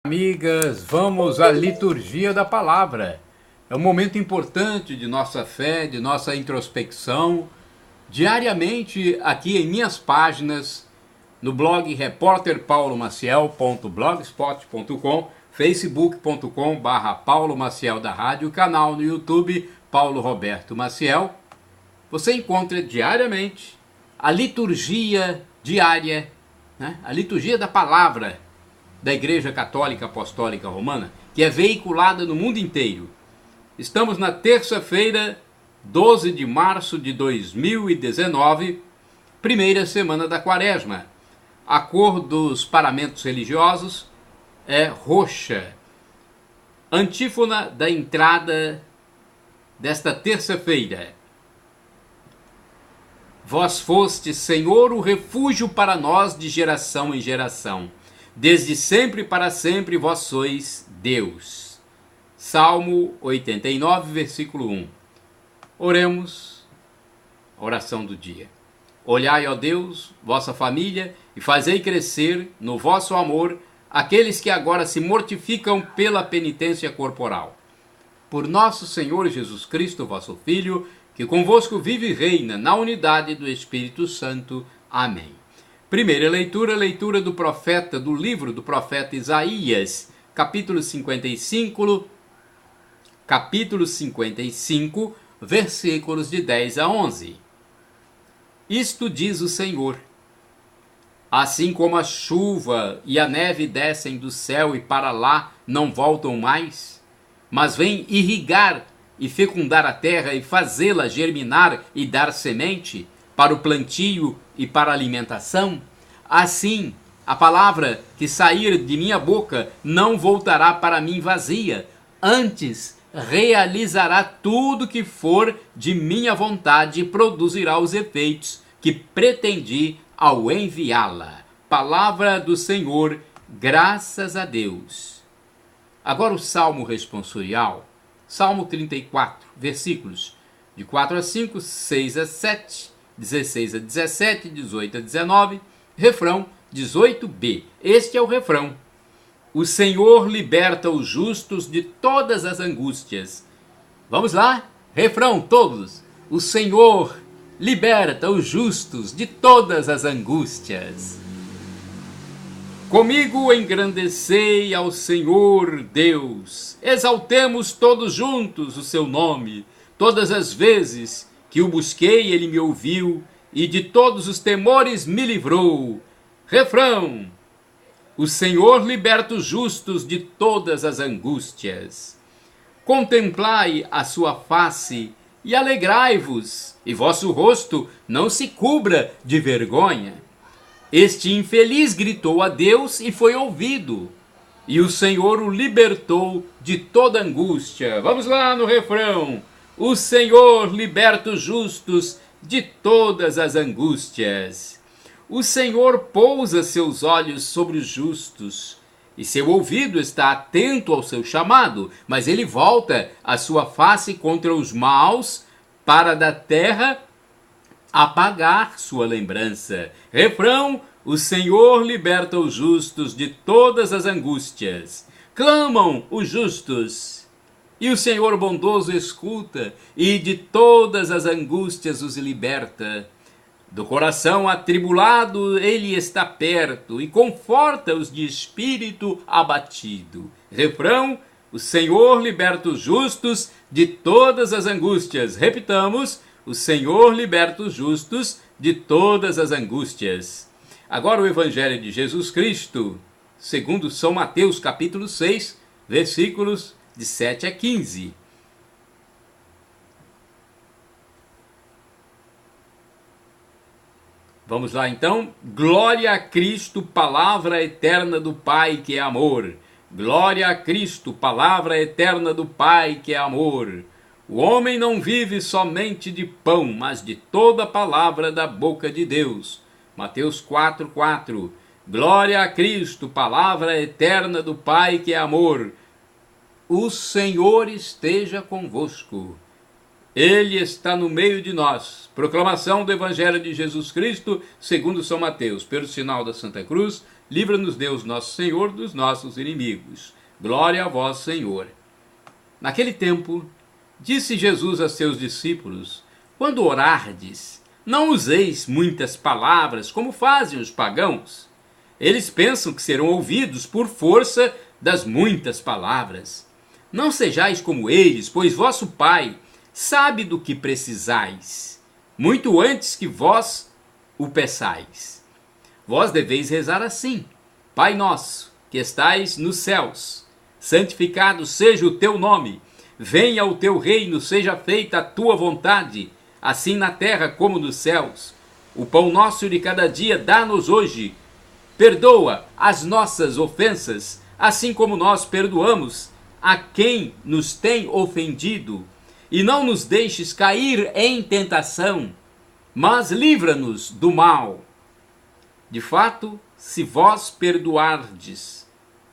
Amigas, vamos à liturgia da palavra. É um momento importante de nossa fé, de nossa introspecção. Diariamente, aqui em minhas páginas, no blog repórterpaulomaciel.blogspot.com, facebook.com/Paulo Maciel da Rádio, canal no YouTube Paulo Roberto Maciel. Você encontra diariamente a liturgia diária, a liturgia da palavra da Igreja Católica Apostólica Romana, que é veiculada no mundo inteiro. Estamos na terça-feira, 12 de março de 2019, primeira semana da Quaresma. A cor dos paramentos religiosos é roxa. Antífona da entrada desta terça-feira: Vós fostes, Senhor, o refúgio para nós de geração em geração. Desde sempre para sempre vós sois Deus. Salmo 89, versículo 1. Oremos. Oração do dia. Olhai, ó Deus, vossa família, e fazei crescer no vosso amor aqueles que agora se mortificam pela penitência corporal. Por nosso Senhor Jesus Cristo, vosso Filho, que convosco vive e reina na unidade do Espírito Santo. Amém. Primeira leitura, leitura do livro do profeta Isaías, capítulo 55, versículos de 10 a 11. Isto diz o Senhor: assim como a chuva e a neve descem do céu e para lá não voltam mais, mas vêm irrigar e fecundar a terra e fazê-la germinar e dar semente para o plantio e para a alimentação, assim a palavra que sair de minha boca não voltará para mim vazia, antes realizará tudo que for de minha vontade e produzirá os efeitos que pretendi ao enviá-la. Palavra do Senhor, graças a Deus. Agora o Salmo responsorial, Salmo 34, versículos de 4 a 5, 6 a 7, 16 a 17, 18 a 19, refrão 18b. Este é o refrão: o Senhor liberta os justos de todas as angústias. Vamos lá? Refrão, todos. O Senhor liberta os justos de todas as angústias. Comigo engrandecei ao Senhor Deus. Exaltemos todos juntos o seu nome. Todas as vezes que o busquei, ele me ouviu, e de todos os temores me livrou. Refrão: o Senhor liberta os justos de todas as angústias. Contemplai a sua face e alegrai-vos, e vosso rosto não se cubra de vergonha. Este infeliz gritou a Deus e foi ouvido, e o Senhor o libertou de toda angústia. Vamos lá no refrão: o Senhor liberta os justos de todas as angústias. O Senhor pousa seus olhos sobre os justos, e seu ouvido está atento ao seu chamado, mas ele volta a sua face contra os maus, para da terra apagar sua lembrança. Refrão: o Senhor liberta os justos de todas as angústias. Clamam os justos, e o Senhor bondoso escuta, e de todas as angústias os liberta. Do coração atribulado ele está perto, e conforta os de espírito abatido. Refrão: o Senhor liberta os justos de todas as angústias. Repitamos: o Senhor liberta os justos de todas as angústias. Agora o Evangelho de Jesus Cristo, segundo São Mateus, capítulo 6, versículos de 7 a 15. Vamos lá então. Glória a Cristo, palavra eterna do Pai que é amor. Glória a Cristo, palavra eterna do Pai que é amor. O homem não vive somente de pão, mas de toda palavra da boca de Deus. Mateus 4:4. Glória a Cristo, palavra eterna do Pai que é amor. O Senhor esteja convosco. Ele está no meio de nós. Proclamação do Evangelho de Jesus Cristo, segundo São Mateus. Pelo sinal da Santa Cruz, livra-nos Deus nosso Senhor dos nossos inimigos. Glória a vós, Senhor. Naquele tempo, disse Jesus a seus discípulos: quando orardes, não useis muitas palavras, como fazem os pagãos. Eles pensam que serão ouvidos por força das muitas palavras. Não sejais como eles, pois vosso Pai sabe do que precisais, muito antes que vós o peçais. Vós deveis rezar assim: Pai nosso, que estais nos céus, santificado seja o teu nome. Venha o teu reino, seja feita a tua vontade, assim na terra como nos céus. O pão nosso de cada dia dá-nos hoje. Perdoa as nossas ofensas, assim como nós perdoamos a quem nos tem ofendido. E não nos deixes cair em tentação, mas livra-nos do mal. De fato, se vós perdoardes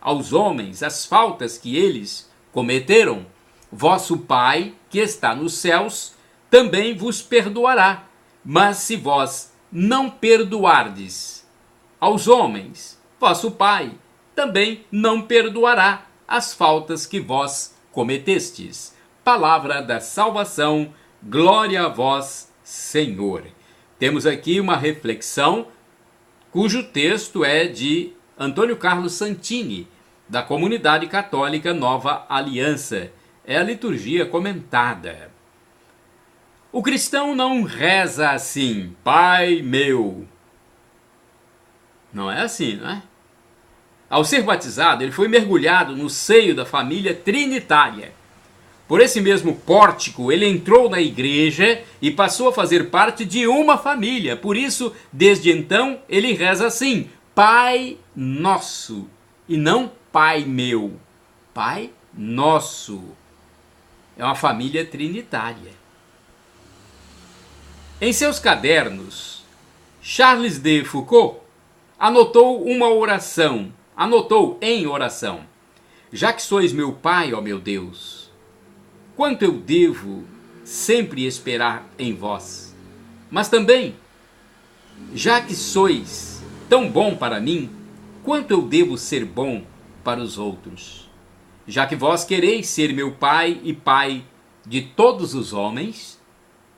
aos homens as faltas que eles cometeram, vosso Pai, que está nos céus, também vos perdoará. Mas se vós não perdoardes aos homens, vosso Pai também não perdoará as faltas que vós cometestes. Palavra da salvação, glória a vós, Senhor. Temos aqui uma reflexão cujo texto é de Antônio Carlos Santini, da Comunidade Católica Nova Aliança. É a liturgia comentada. O cristão não reza assim: Pai meu. Não é assim, não é? Ao ser batizado, ele foi mergulhado no seio da família trinitária. Por esse mesmo pórtico, ele entrou na igreja e passou a fazer parte de uma família. Por isso, desde então, ele reza assim: Pai nosso, e não Pai meu. Pai nosso. É uma família trinitária. Em seus cadernos, Charles de Foucault anotou em oração: já que sois meu Pai, ó meu Deus, quanto eu devo sempre esperar em vós. Mas também, já que sois tão bom para mim, quanto eu devo ser bom para os outros. Já que vós quereis ser meu Pai e Pai de todos os homens,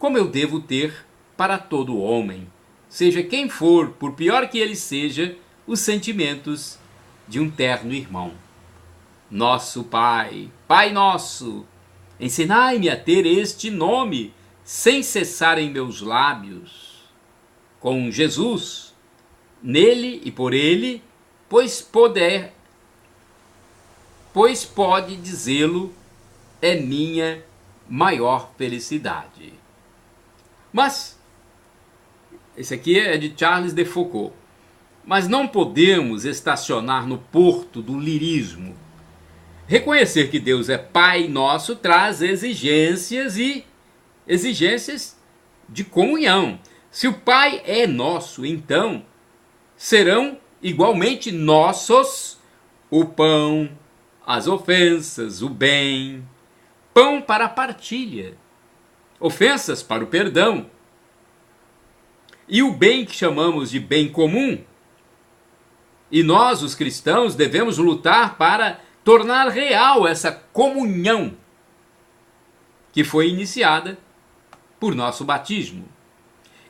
como eu devo ter para todo homem, seja quem for, por pior que ele seja, os sentimentos de um terno irmão. Nosso Pai, Pai nosso, ensinai-me a ter este nome sem cessar em meus lábios. Com Jesus, nele e por ele, pois pode dizê-lo, é minha maior felicidade. Mas, esse aqui é de Charles de Foucault. Mas não podemos estacionar no porto do lirismo. Reconhecer que Deus é Pai nosso traz exigências de comunhão. Se o Pai é nosso, então serão igualmente nossos o pão, as ofensas, o bem, pão para a partilha, ofensas para o perdão, e o bem que chamamos de bem comum. E nós, os cristãos, devemos lutar para tornar real essa comunhão que foi iniciada por nosso batismo.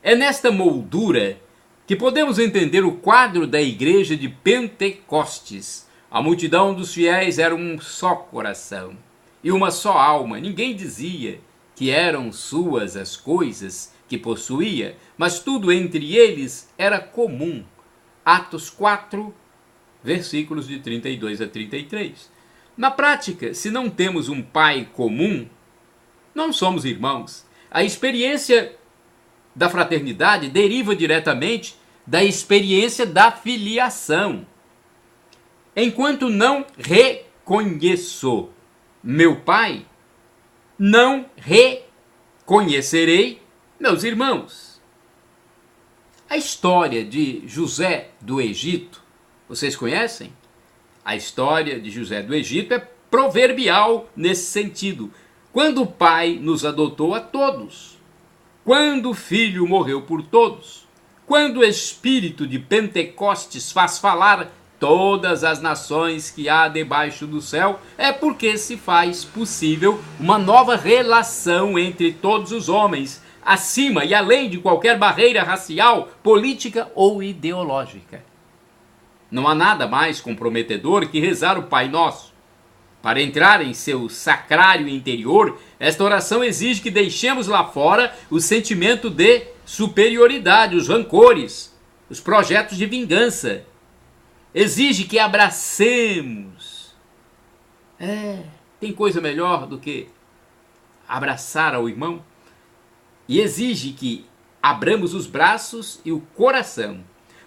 É nesta moldura que podemos entender o quadro da igreja de Pentecostes. A multidão dos fiéis era um só coração e uma só alma. Ninguém dizia que eram suas as coisas que possuía, mas tudo entre eles era comum. Atos 4, versículos de 32 a 33. Na prática, se não temos um Pai comum, não somos irmãos. A experiência da fraternidade deriva diretamente da experiência da filiação. Enquanto não reconheço meu Pai, não reconhecerei meus irmãos. A história de José do Egito, vocês conhecem? A história de José do Egito é proverbial nesse sentido. Quando o Pai nos adotou a todos, quando o Filho morreu por todos, quando o Espírito de Pentecostes faz falar todas as nações que há debaixo do céu, é porque se faz possível uma nova relação entre todos os homens, acima e além de qualquer barreira racial, política ou ideológica. Não há nada mais comprometedor que rezar o Pai Nosso. Para entrar em seu sacrário interior, esta oração exige que deixemos lá fora o sentimento de superioridade, os rancores, os projetos de vingança. Exige que abracemos. Tem coisa melhor do que abraçar ao irmão? E exige que abramos os braços e o coração.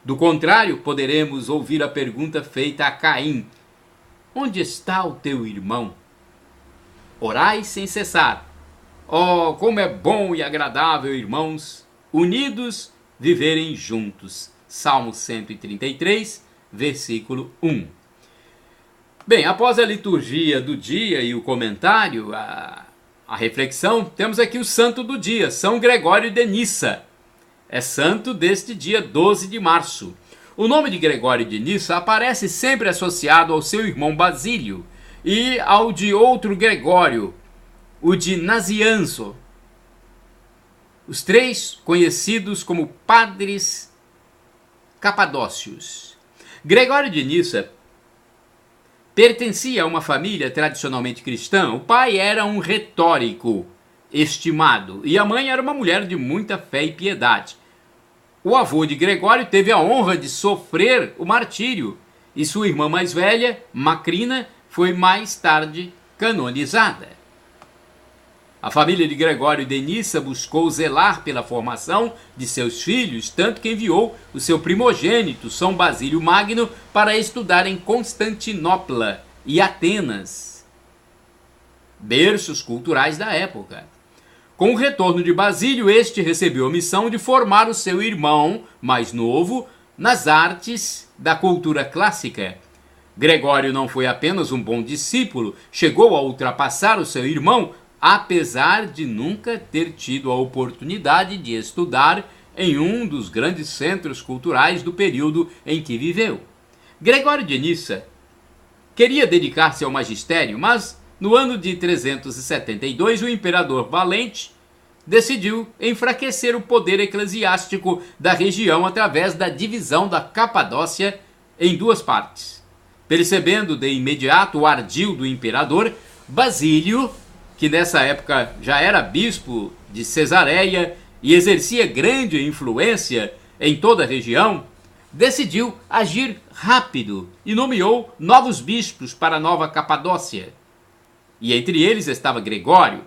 Do contrário, poderemos ouvir a pergunta feita a Caim: onde está o teu irmão? Orai sem cessar. Oh, como é bom e agradável, irmãos, unidos, viverem juntos. Salmo 133, versículo 1. Bem, após a liturgia do dia e o comentário, a reflexão, temos aqui o santo do dia, São Gregório de Nissa. É santo deste dia 12 de março. O nome de Gregório de Nissa aparece sempre associado ao seu irmão Basílio e ao de outro Gregório, o de Nazianzo. Os três conhecidos como padres capadócios. Gregório de Nissa pertencia a uma família tradicionalmente cristã. O pai era um retórico estimado e a mãe era uma mulher de muita fé e piedade. O avô de Gregório teve a honra de sofrer o martírio e sua irmã mais velha, Macrina, foi mais tarde canonizada. A família de Gregório de Nissa buscou zelar pela formação de seus filhos, tanto que enviou o seu primogênito, São Basílio Magno, para estudar em Constantinopla e Atenas, berços culturais da época. Com o retorno de Basílio, este recebeu a missão de formar o seu irmão mais novo nas artes da cultura clássica. Gregório não foi apenas um bom discípulo, chegou a ultrapassar o seu irmão, apesar de nunca ter tido a oportunidade de estudar em um dos grandes centros culturais do período em que viveu. Gregório de Nissa queria dedicar-se ao magistério, mas no ano de 372 o imperador Valente decidiu enfraquecer o poder eclesiástico da região através da divisão da Capadócia em duas partes. Percebendo de imediato o ardil do imperador, Basílio, que nessa época já era bispo de Cesareia e exercia grande influência em toda a região, decidiu agir rápido e nomeou novos bispos para a nova Capadócia. E entre eles estava Gregório.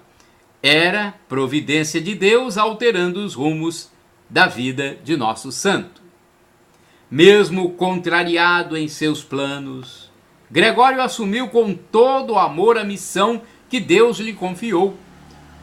Era providência de Deus alterando os rumos da vida de nosso santo. Mesmo contrariado em seus planos, Gregório assumiu com todo o amor a missão que Deus lhe confiou.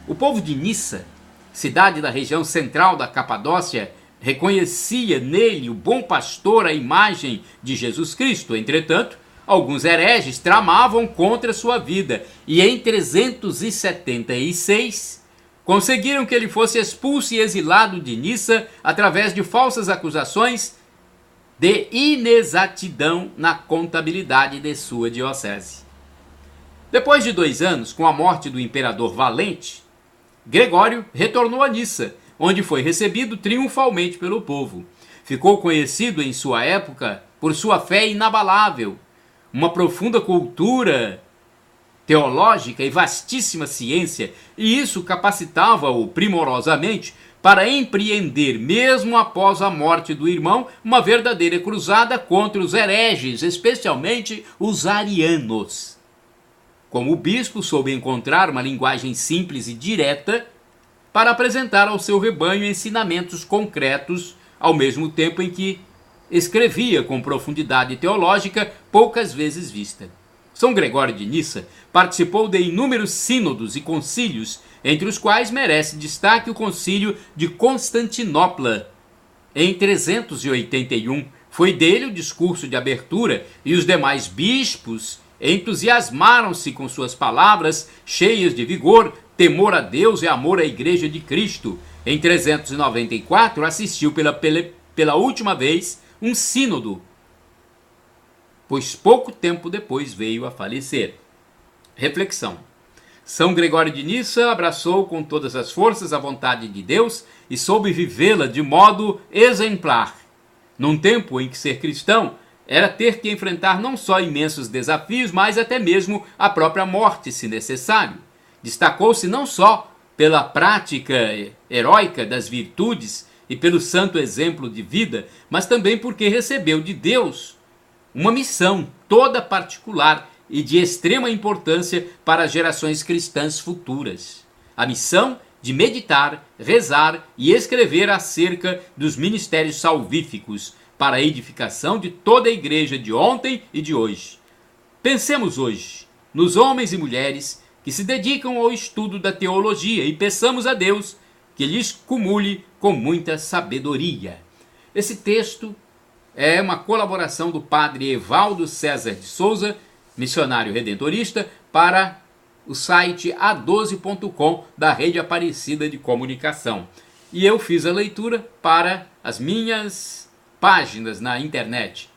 O povo de Nissa, cidade da região central da Capadócia, reconhecia nele o bom pastor à imagem de Jesus Cristo. Entretanto, alguns hereges tramavam contra sua vida e em 376 conseguiram que ele fosse expulso e exilado de Nissa através de falsas acusações de inexatidão na contabilidade de sua diocese. Depois de 2 anos, com a morte do imperador Valente, Gregório retornou a Nissa, onde foi recebido triunfalmente pelo povo. Ficou conhecido em sua época por sua fé inabalável, uma profunda cultura teológica e vastíssima ciência, e isso capacitava-o primorosamente para empreender, mesmo após a morte do irmão, uma verdadeira cruzada contra os hereges, especialmente os arianos. Como bispo, soube encontrar uma linguagem simples e direta para apresentar ao seu rebanho ensinamentos concretos, ao mesmo tempo em que escrevia com profundidade teológica poucas vezes vista. São Gregório de Nissa participou de inúmeros sínodos e concílios, entre os quais merece destaque o concílio de Constantinopla, em 381. Foi dele o discurso de abertura e os demais bispos entusiasmaram-se com suas palavras cheias de vigor, temor a Deus e amor à Igreja de Cristo. Em 394, assistiu pela última vez um sínodo, pois pouco tempo depois veio a falecer. Reflexão. São Gregório de Nissa abraçou com todas as forças a vontade de Deus e soube vivê-la de modo exemplar, num tempo em que ser cristão era ter que enfrentar não só imensos desafios, mas até mesmo a própria morte, se necessário. Destacou-se não só pela prática heróica das virtudes e pelo santo exemplo de vida, mas também porque recebeu de Deus uma missão toda particular e de extrema importância para as gerações cristãs futuras. A missão de meditar, rezar e escrever acerca dos ministérios salvíficos para a edificação de toda a igreja de ontem e de hoje. Pensemos hoje nos homens e mulheres que se dedicam ao estudo da teologia e peçamos a Deus que lhes cumule com muita sabedoria. Esse texto é uma colaboração do padre Evaldo César de Souza, missionário redentorista, para o site a12.com da Rede Aparecida de Comunicação. E eu fiz a leitura para as minhas páginas na internet.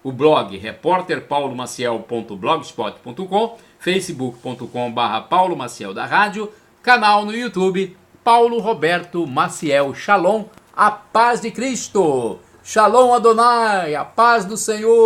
O blog repórterpaulomaciel.blogspot.com, facebook.com/Paulo Maciel da Rádio, canal no YouTube Paulo Roberto Maciel. Shalom, a paz de Cristo. Shalom Adonai, a paz do Senhor.